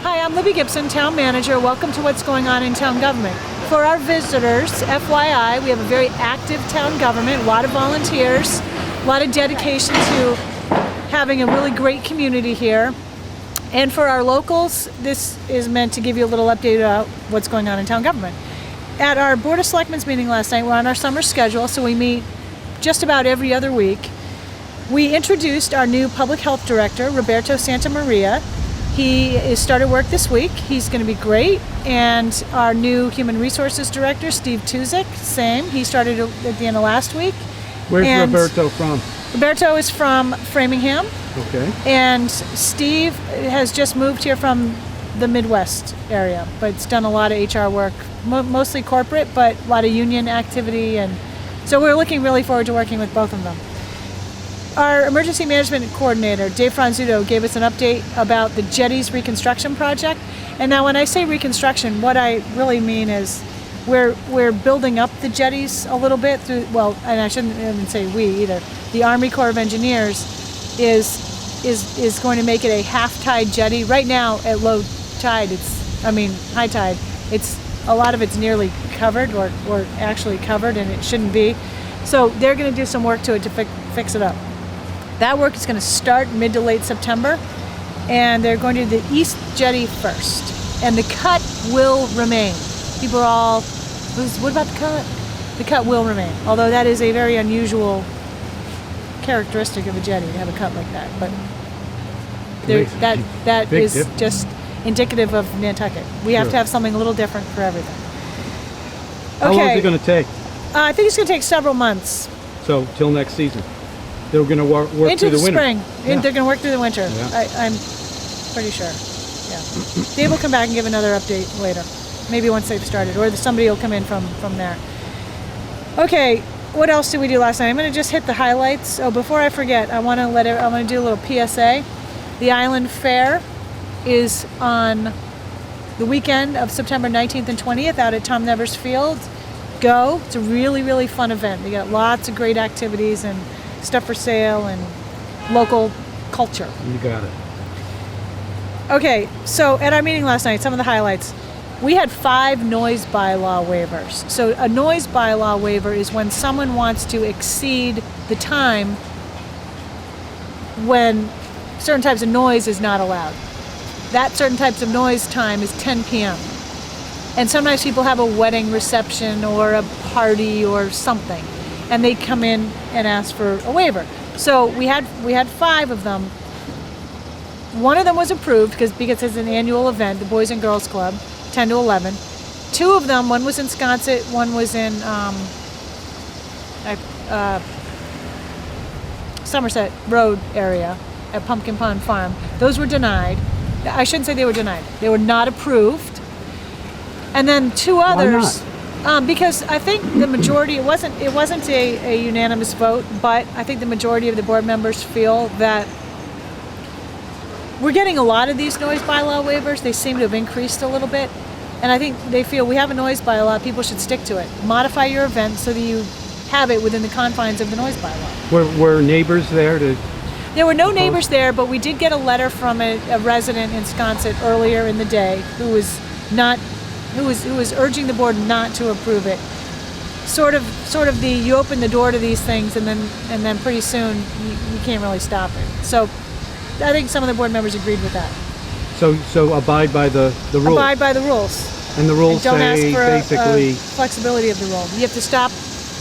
Hi, I'm Libby Gibson, Town Manager. Welcome to What's Going On in Town Government. For our visitors, FYI, we have a very active town government, a lot of volunteers, a lot of dedication to having a really great community here. And for our locals, this is meant to give you a little update about what's going on in town government. At our Board of Selectmen's meeting last night, we're on our summer schedule, so we meet just about every other week. We introduced our new Public Health Director, Roberto Santamaria. He has started work this week. He's going to be great. And our new Human Resources Director, Steve Tuzik, same. He started at the end of last week. Where's Roberto from? Roberto is from Framingham. Okay. And Steve has just moved here from the Midwest area, but it's done a lot of HR work, mostly corporate, but a lot of union activity. And so we're looking really forward to working with both of them. Our Emergency Management Coordinator, Dave Franzuto, gave us an update about the Jetties reconstruction project. And now when I say reconstruction, what I really mean is we're building up the jetties a little bit through, well, and I shouldn't even say we either. The Army Corps of Engineers is going to make it a half-tide jetty. Right now at low tide, high tide, a lot of it's nearly covered or actually covered, and it shouldn't be. So they're going to do some work to it to fix it up. That work is going to start mid to late September, and they're going to do the East Jetty first. And the cut will remain. People are all, what about the cut? The cut will remain, although that is a very unusual characteristic of a jetty to have a cut like that. But that is just indicative of Nantucket. We have to have something a little different for everything. Okay. How long is it going to take? I think it's going to take several months. So, till next season? They're going to work into through the winter? Spring. Yeah. They're going to work through the winter. Yeah. I'm pretty sure. Yeah. Dave will come back and give another update later. Maybe once they've started, or somebody will come in from there. Okay, what else did we do last night? I'm going to just hit the highlights. Oh, before I forget, I want to do a little PSA. The Island Fair is on the weekend of September 19th and 20th out at Tom Nevers Field. Go. It's a really, really fun event. They got lots of great activities and stuff for sale and local culture. You got it. Okay, so at our meeting last night, some of the highlights. We had 5 noise bylaw waivers. So a noise bylaw waiver is when someone wants to exceed the time when certain types of noise is not allowed. That certain types of noise time is 10 p.m. And sometimes people have a wedding reception or a party or something, and they come in and ask for a waiver. So we had 5 of them. One of them was approved because it's an annual event, the Boys and Girls Club, 10 to 11. 2 of them, one was in Sconset, one was in Somerset Road area at Pumpkin Pond Farm. Those were denied. I shouldn't say they were denied. They were not approved. And then 2 others. Why not? Because I think the majority, it wasn't a unanimous vote, but I think the majority of the board members feel that we're getting a lot of these noise bylaw waivers. They seem to have increased a little bit. And I think they feel we have a noise bylaw, people should stick to it. Modify your event so that you have it within the confines of the noise bylaw. Were neighbors there to... There were no neighbors there, but we did get a letter from a resident in Sconset earlier in the day who was urging the board not to approve it. Sort of you open the door to these things and then pretty soon you can't really stop it. So I think some of the board members agreed with that. So abide by the rules. Abide by the rules. And the rules don't say ask for basically flexibility of the rule. You have to stop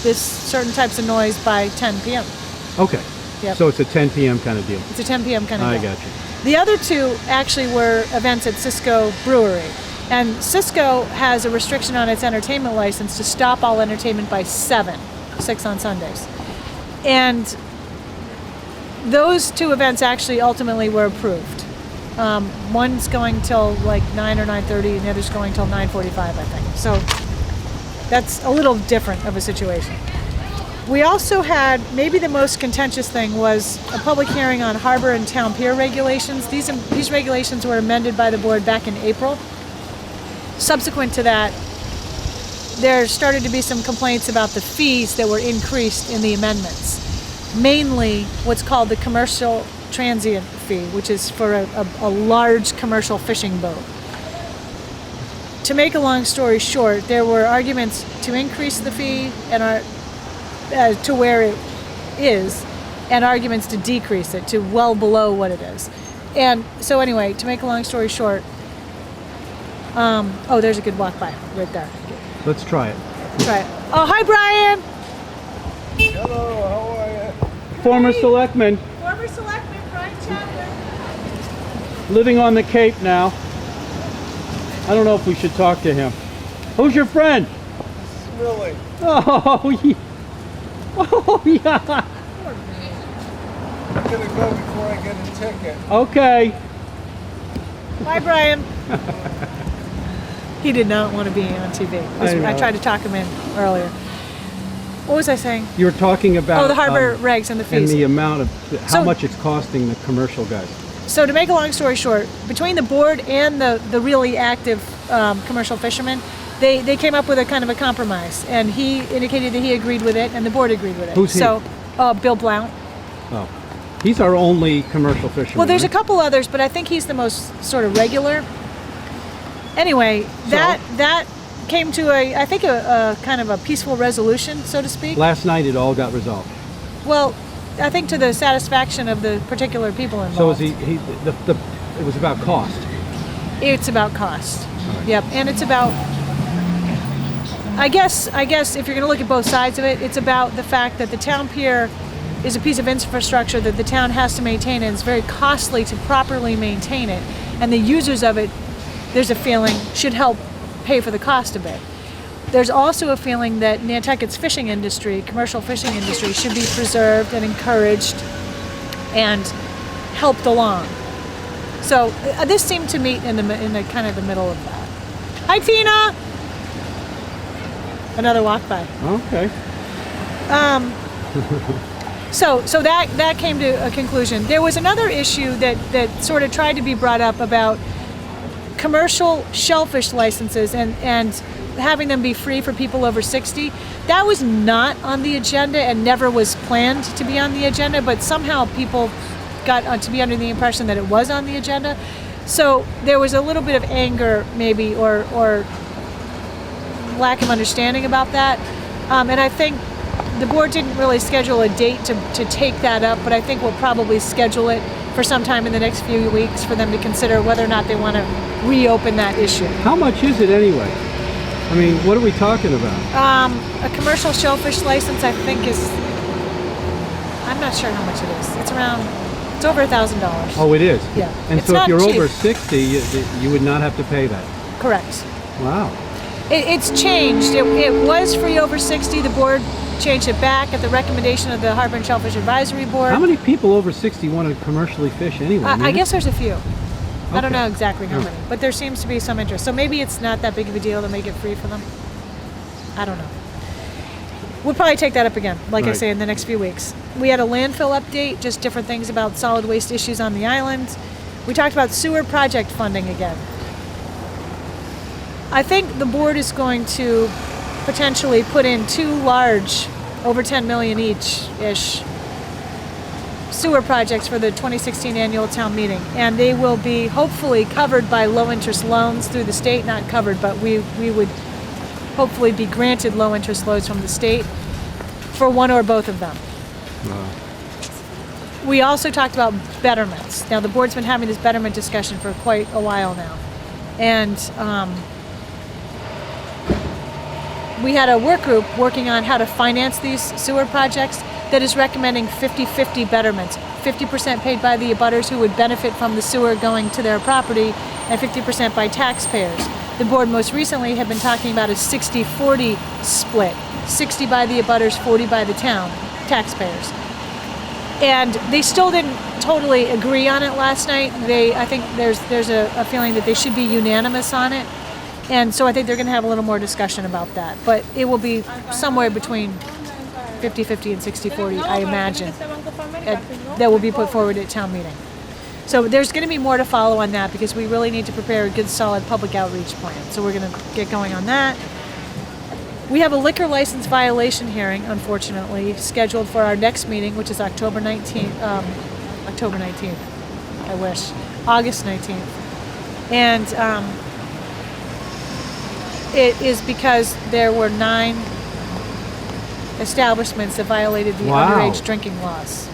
this certain types of noise by 10 p.m. Okay. Yep. So it's a 10 p.m. kind of deal. It's a 10 p.m. kind of deal. I got you. The other 2 actually were events at Cisco Brewery. And Cisco has a restriction on its entertainment license to stop all entertainment by 6 on Sundays. And those 2 events actually ultimately were approved. One's going till like 9 or 9:30, and the other's going till 9:45, I think. So that's a little different of a situation. We also had, maybe the most contentious thing was a public hearing on harbor and town pier regulations. These regulations were amended by the board back in April. Subsequent to that, there started to be some complaints about the fees that were increased in the amendments. Mainly what's called the commercial transient fee, which is for a large commercial fishing boat. To make a long story short, there were arguments to increase the fee and to where it is, and arguments to decrease it to well below what it is. And so anyway, to make a long story short, oh, there's a good walk by right there. Let's try it. Try it. Oh, hi, Brian. Hello, how are you? Former selectman, Former selectman Brian Chapman. living on the Cape now. I don't know if we should talk to him. Who's your friend? Really? Oh, yeah. Oh, yeah. I'm gonna go before I get a ticket. Okay. Hi, Brian. He did not want to be on TV. I know. I tried to talk him in earlier. What was I saying? You were talking about The harbor regs and the and fees. the amount of how So- much it's costing the commercial guys. So to make a long story short, between the board and the really active commercial fishermen, they came up with a kind of a compromise, and he indicated that he agreed with it, and the board agreed with it. Who's he? So, Bill Blount. Oh, he's our only commercial fisherman. Well, there's a right? couple others, but I think he's the most sort of regular. Anyway, that came to a kind of a peaceful resolution, so to speak. Last night it all got resolved. Well, I think to the satisfaction of the particular people involved. So is he it was about cost. It's about cost. Yep, and it's about. I guess if you're going to look at both sides of it, it's about the fact that the town pier is a piece of infrastructure that the town has to maintain, and it's very costly to properly maintain it. And the users of it, there's a feeling, should help pay for the cost of it. There's also a feeling that Nantucket's fishing industry, commercial fishing industry, should be preserved and encouraged and helped along. So this seemed to meet in the kind of the middle of that. Hi, Tina. Another walk by. Okay. So that came to a conclusion. There was another issue that sort of tried to be brought up about commercial shellfish licenses and having them be free for people over 60. That was not on the agenda and never was planned to be on the agenda, but somehow people got to be under the impression that it was on the agenda. So there was a little bit of anger maybe or lack of understanding about that. And I think the board didn't really schedule a date to take that up, but I think we'll probably schedule it for some time in the next few weeks for them to consider whether or not they want to reopen that issue. How much is it anyway? I mean, what are we talking about? A commercial shellfish license, I think, I'm not sure how much it is. It's over $1,000. Oh, it is? Yeah. And It's so if not you're cheap. over 60, you would not have to pay that. Correct. Wow. It's changed. It was free over 60. The board changed it back at the recommendation of the Harbor and Shellfish Advisory Board. How many people over 60 want to commercially fish anyway? I guess there's a few. I don't Okay. know exactly how Yeah. many, but there seems to be some interest. So maybe it's not that big of a deal to make it free for them. I don't know. We'll probably take that up again, like I Right. say, in the next few weeks. We had a landfill update, just different things about solid waste issues on the island. We talked about sewer project funding again. I think the board is going to potentially put in two large, over 10 million each-ish, sewer projects for the 2016 annual town meeting. And they will be hopefully covered by low-interest loans through the state, not covered, but we would hopefully be granted low-interest loans from the state for one or both of them. Wow. We also talked about betterments. Now, the board's been having this betterment discussion for quite a while now. And we had a work group working on how to finance these sewer projects that is recommending 50-50 betterments. 50% paid by the abutters who would benefit from the sewer going to their property, and 50% by taxpayers. The board most recently had been talking about a 60-40 split. 60 by the abutters, 40 by the town, taxpayers. And they still didn't totally agree on it last night. I think there's a feeling that they should be unanimous on it. And so I think they're going to have a little more discussion about that. But it will be somewhere between 50-50 and 60-40, I imagine, that will be put forward at town meeting. So there's going to be more to follow on that because we really need to prepare a good, solid public outreach plan. So we're going to get going on that. We have a liquor license violation hearing, unfortunately, scheduled for our next meeting, which is October 19th. October 19th. I wish. August 19th. And it is because there were 9 establishments that violated the Wow. underage drinking laws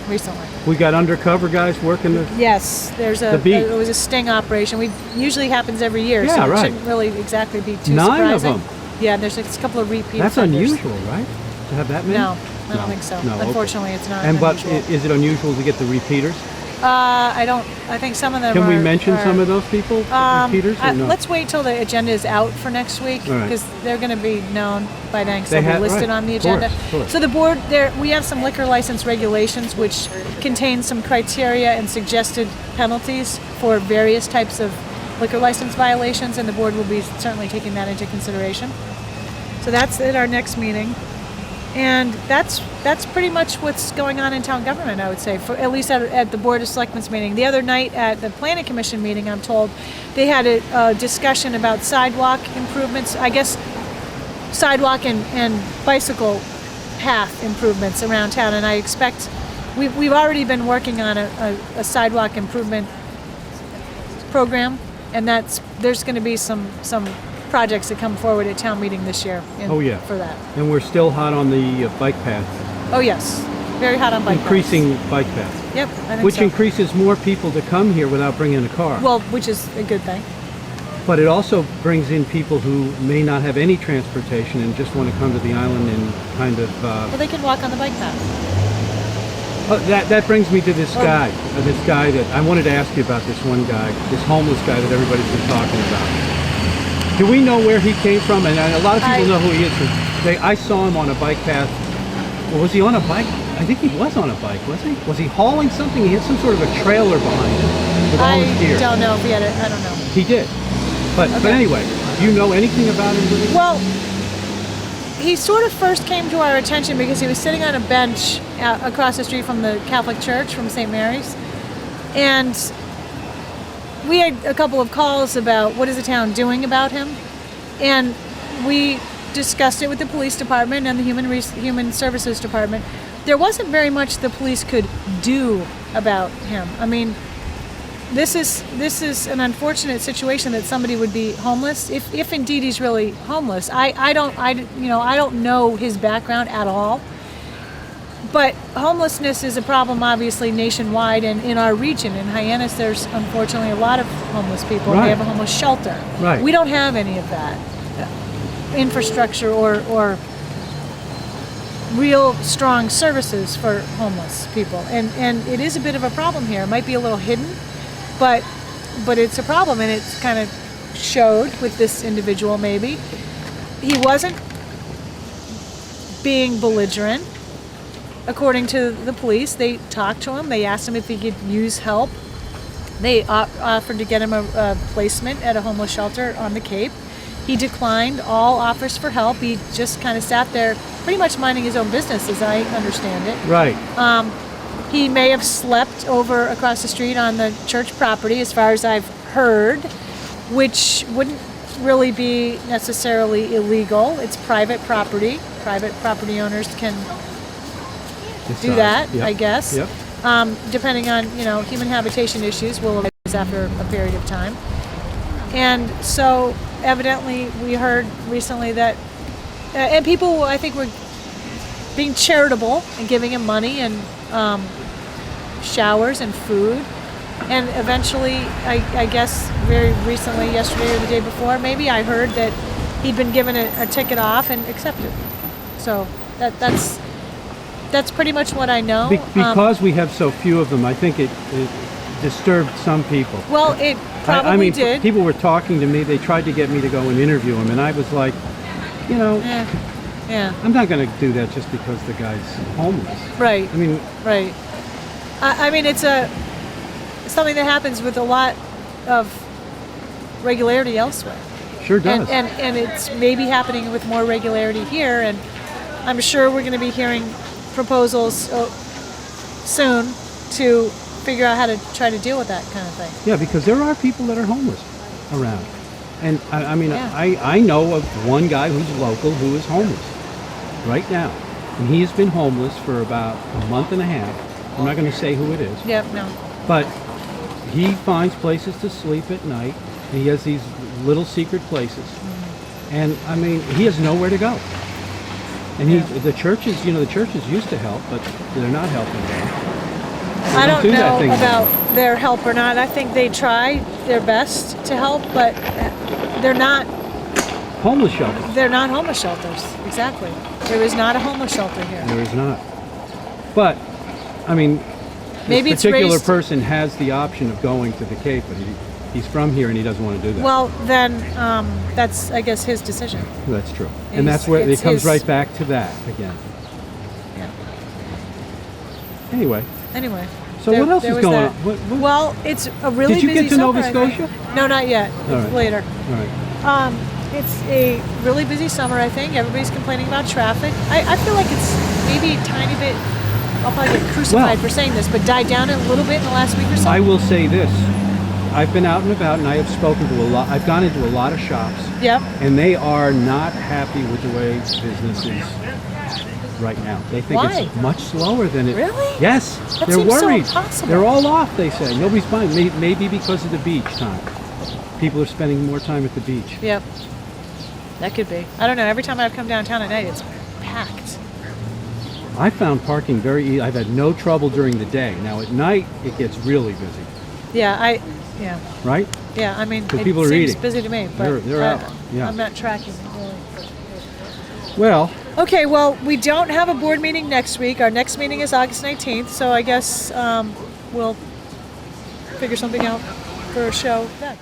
recently. We got undercover guys working the. Yes, there's The beat. it was a sting operation. We usually happens every year, Yeah, so it right. shouldn't really exactly be too 9 of surprising. them. Yeah, there's a couple of repeat That's offenders. unusual, right? To have that many? No, I don't think so. No, okay. Unfortunately, it's not And but unusual. is it unusual to get the repeaters? I don't. I think some of them. Can we are- mention are- some of those people? Repeaters or no? Let's wait till the agenda is out for next week All right. because they're going to be known by then. So They they'll have- be listed right, on the of course, agenda. of course. So the board there, we have some liquor license regulations which contain some criteria and suggested penalties for various types of liquor license violations, and the board will be certainly taking that into consideration. So that's at our next meeting. And that's pretty much what's going on in town government, I would say, for at least at the Board of Selectmen's meeting. The other night at the Planning Commission meeting, I'm told, they had a discussion about sidewalk improvements, I guess sidewalk and bicycle path improvements around town. And I expect, we've already been working on a sidewalk improvement program, and there's going to be some projects that come forward at town meeting this year Oh, yeah. for that. And we're still hot on the bike path, Oh, yes. Very hot on bike paths. increasing bike paths, Yep, I think which so. increases more people to come here without bringing a car. Well, which is a good thing. But it also brings in people who may not have any transportation and just want to come to the island and kind of. Well, they can walk on the bike path. That brings me to this guy that I wanted to ask you about. This one guy, this homeless guy that everybody's been talking about. Do we know where he came from? And a lot of people know who he is. I saw him on a bike path. Well, was he on a bike? I think he was on a bike, was he? Was he hauling something? He had some sort of a trailer behind him with all his gear. I don't know if he had it. I don't know. He did. But anyway, do you know anything about him? Really? Well, he sort of first came to our attention because he was sitting on a bench across the street from the Catholic Church, from St. Mary's. And we had a couple of calls about what is the town doing about him. And we discussed it with the police department and the human services department. There wasn't very much the police could do about him. I mean, this is an unfortunate situation that somebody would be homeless if indeed he's really homeless. I don't know his background at all. But homelessness is a problem obviously nationwide, and in our region in Hyannis there's unfortunately a lot of homeless people. Right. They have a homeless shelter. Right. We don't have any of that infrastructure or real strong services for homeless people, and it is a bit of a problem here. It might be a little hidden, but it's a problem, and it's kind of showed with this individual. Maybe he wasn't being belligerent. According to the police, they talked to him. They asked him if he could use help. They offered to get him a placement at a homeless shelter on the Cape. He declined all offers for help. He just kind of sat there pretty much minding his own business, as I understand it. Right. He may have slept over across the street on the church property, as far as I've heard, which wouldn't really be necessarily illegal. It's private property. Private property owners can do that, Yep. I guess. Yep. Depending on, human habitation issues will arise after a period of time. And so evidently we heard recently that, and people I think were being charitable and giving him money and showers and food. And eventually, I guess very recently, yesterday or the day before, maybe I heard that he'd been given a ticket off and accepted. So that's pretty much what I know. Because we have so few of them, I think it disturbed some people. Well, it probably I mean, did. people were talking to me. They tried to get me to go and interview him, and I was like, Yeah. I'm not going to do that just because the guy's homeless. Right. I mean, Right. I mean, it's something that happens with a lot of regularity elsewhere. sure does. And it's maybe happening with more regularity here, and I'm sure we're going to be hearing proposals soon to figure out how to try to deal with that kind of thing. Yeah, because there are people that are homeless around. And I mean, Yeah. I know of one guy who's local who is homeless right now. And he has been homeless for about a month and a half. I'm not going to say who it is. Yep, no. But he finds places to sleep at night. He has these little secret places. And I mean, he has nowhere to go. And the churches, the churches used to help, but they're not helping now. I don't do that know thing about their help or not. I think they try their best to help, but they're not Homeless shelters. they're not homeless shelters. Exactly. There is not a homeless shelter here. There is not. But, I mean, Maybe this it's particular raised- person has the option of going to the Cape, but he's from here and he doesn't want to do that. Well, then that's, I guess, his decision. That's true. He's- And that's where it it's comes his- right back to that again. Yeah. Anyway, Anyway. so what else is was going that. on? What- Well, it's a really Did you busy get to Nova summer, I think. Scotia? No, not yet. All right. Later. all right. It's a really busy summer, I think. Everybody's complaining about traffic. I feel like it's maybe a tiny bit, I'll probably get crucified Well- for saying this, but died down a little bit in the last week or so. I will say this. I've been out and about and I have spoken to I've gone into a lot of shops Yep. and they are not happy with the way business is right now. They think Why? it's much slower than it. Really? Yes. That they're seems so worried. impossible. They're all off, they say. Nobody's buying. Maybe because of the beach time. People are spending more time at the beach. Yep. That could be. I don't know. Every time I've come downtown at night, it's packed. I found parking very easy. I've had no trouble during the day. Now at night, it gets really busy, Yeah, right? I mean, 'Cause it people are seems eating. busy to me, but They're out. Yeah. I'm not tracking it really. Well, Okay, well, we don't have a board meeting next week. Our next meeting is August 19th, so I guess we'll figure something out for a show then.